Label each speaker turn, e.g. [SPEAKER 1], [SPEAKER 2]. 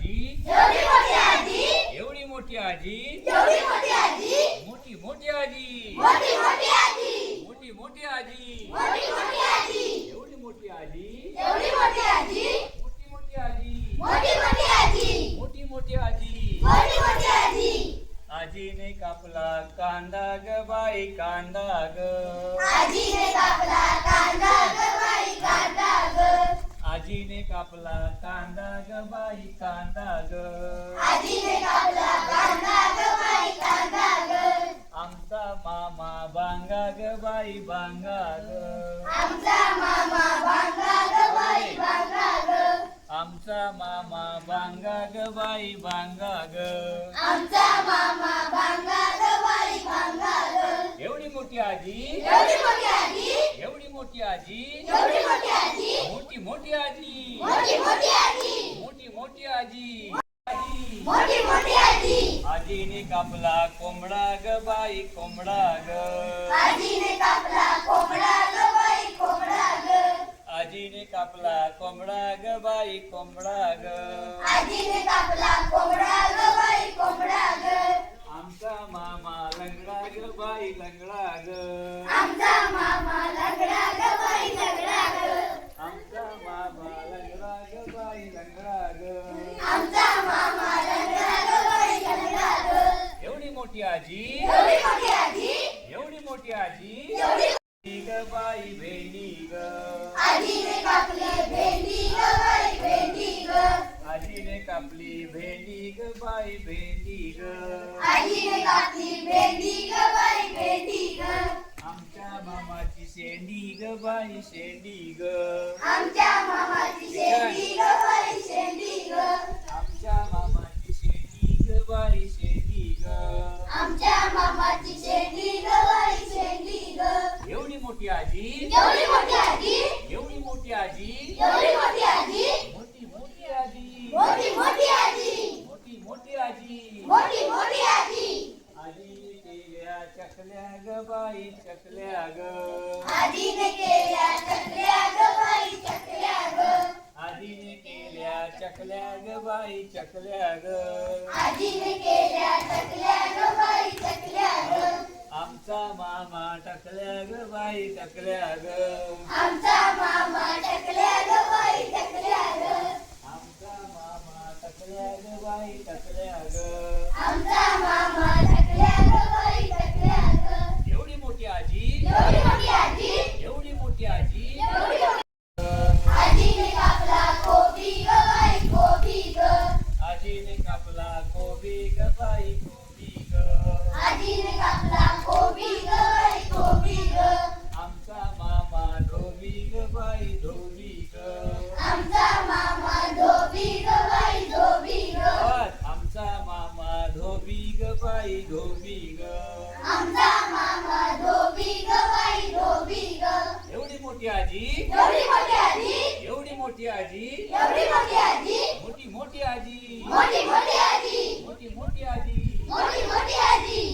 [SPEAKER 1] आजी
[SPEAKER 2] एवढी मोठी आजी
[SPEAKER 1] एवढी मोठी आजी
[SPEAKER 2] एवढी मोठी आजी
[SPEAKER 1] मोठी मोठी आजी
[SPEAKER 2] मोठी मोठी आजी
[SPEAKER 1] मोठी मोठी आजी
[SPEAKER 2] मोठी मोठी आजी
[SPEAKER 1] एवढी मोठी आजी
[SPEAKER 2] एवढी मोठी आजी
[SPEAKER 1] मोठी मोठी आजी
[SPEAKER 2] मोठी मोठी आजी
[SPEAKER 1] मोठी मोठी आजी
[SPEAKER 2] मोठी मोठी आजी
[SPEAKER 1] आजीने कापला कांदा ग बाई कांदा ग
[SPEAKER 2] आजीने कापला कांदा ग बाई कांदा ग
[SPEAKER 1] आजीने कापला कांदा ग बाई कांदा ग
[SPEAKER 2] आजीने कापला कांदा ग बाई कांदा ग
[SPEAKER 1] आमचा मामा बांगा ग बाई बांगा ग
[SPEAKER 2] आमचा मामा बांगा ग बाई बांगा ग
[SPEAKER 1] आमचा मामा बांगा ग बाई बांगा ग
[SPEAKER 2] आमचा मामा बांगा ग बाई बांगा ग
[SPEAKER 1] एवढी मोठी आजी
[SPEAKER 2] एवढी मोठी आजी
[SPEAKER 1] एवढी मोठी आजी
[SPEAKER 2] एवढी मोठी आजी
[SPEAKER 1] मोठी मोठी आजी
[SPEAKER 2] मोठी मोठी आजी
[SPEAKER 1] मोठी मोठी आजी आजी
[SPEAKER 2] मोठी मोठी आजी
[SPEAKER 1] आजीने कापला कोंबडा ग बाई कोंबडा ग
[SPEAKER 2] आजीने कापला कोंबडा ग बाई कोंबडा ग
[SPEAKER 1] आजीने कापला कोंबडा ग बाई कोंबडा ग
[SPEAKER 2] आजीने कापला कोंबडा ग बाई कोंबडा ग
[SPEAKER 1] आमचा मामा लंगडा ग बाई लंगडा ग
[SPEAKER 2] आमचा मामा लंगडा ग बाई लंगडा ग
[SPEAKER 1] आमचा मामा लंगडा ग बाई लंगडा ग
[SPEAKER 2] आमचा मामा लंगडा ग बाई लंगडा ग
[SPEAKER 1] एवढी मोठी आजी
[SPEAKER 2] एवढी मोठी आजी
[SPEAKER 1] एवढी मोठी आजी
[SPEAKER 2] एवढी
[SPEAKER 1] ग बाई भेंडी ग
[SPEAKER 2] आजीने कापली भेंडी ग बाई भेंडी ग
[SPEAKER 1] आजीने कापली भेंडी ग बाई भेंडी ग
[SPEAKER 2] आजीने कापली भेंडी ग बाई भेंडी ग
[SPEAKER 1] आमच्या मामाची शेंडी ग बाई शेंडी ग
[SPEAKER 2] आमच्या मामाची शेंडी ग बाई शेंडी ग
[SPEAKER 1] आमच्या मामाची शेंडी ग बाई शेंडी ग
[SPEAKER 2] आमच्या मामाची शेंडी ग बाई शेंडी ग
[SPEAKER 1] एवढी मोठी आजी
[SPEAKER 2] एवढी मोठी आजी
[SPEAKER 1] एवढी मोठी आजी
[SPEAKER 2] एवढी मोठी आजी
[SPEAKER 1] मोठी मोठी आजी
[SPEAKER 2] मोठी मोठी आजी
[SPEAKER 1] मोठी मोठी आजी
[SPEAKER 2] मोठी मोठी आजी
[SPEAKER 1] आजीने केल्या चकल्या ग बाई चकल्या ग
[SPEAKER 2] आजीने केल्या चकल्या ग बाई चकल्या ग
[SPEAKER 1] आजीने केल्या चकल्या ग बाई चकल्या ग
[SPEAKER 2] आजीने केल्या चकल्या ग बाई चकल्या ग
[SPEAKER 1] आमचा मामा टकल्या ग बाई टकल्या ग
[SPEAKER 2] आमचा मामा टकल्या ग बाई टकल्या ग
[SPEAKER 1] आमचा मामा टकल्या ग बाई टकल्या ग
[SPEAKER 2] आमचा मामा टकल्या ग बाई टकल्या ग
[SPEAKER 1] एवढी मोठी आजी
[SPEAKER 2] एवढी मोठी आजी
[SPEAKER 1] एवढी मोठी आजी
[SPEAKER 2] एवढी मोठी आजीने कापला कोबी ग बाई कोबी ग
[SPEAKER 1] आजीने कापला कोबी ग बाई कोबी ग
[SPEAKER 2] आजीने कापला कोबी ग बाई कोबी ग
[SPEAKER 1] आमचा मामा धोबी ग बाई धोबी ग
[SPEAKER 2] आमचा मामा धोबी ग बाई धोबी ग
[SPEAKER 1] आमचा मामा धोबी ग बाई धोबी ग
[SPEAKER 2] आमचा मामा धोबी ग बाई धोबी ग
[SPEAKER 1] एवढी मोठी आजी
[SPEAKER 2] एवढी मोठी आजी
[SPEAKER 1] एवढी मोठी आजी
[SPEAKER 2] एवढी मोठी आजी
[SPEAKER 1] मोठी मोठी आजी
[SPEAKER 2] मोठी मोठी आजी
[SPEAKER 1] मोठी मोठी आजी
[SPEAKER 2] मोठी मोठी आजी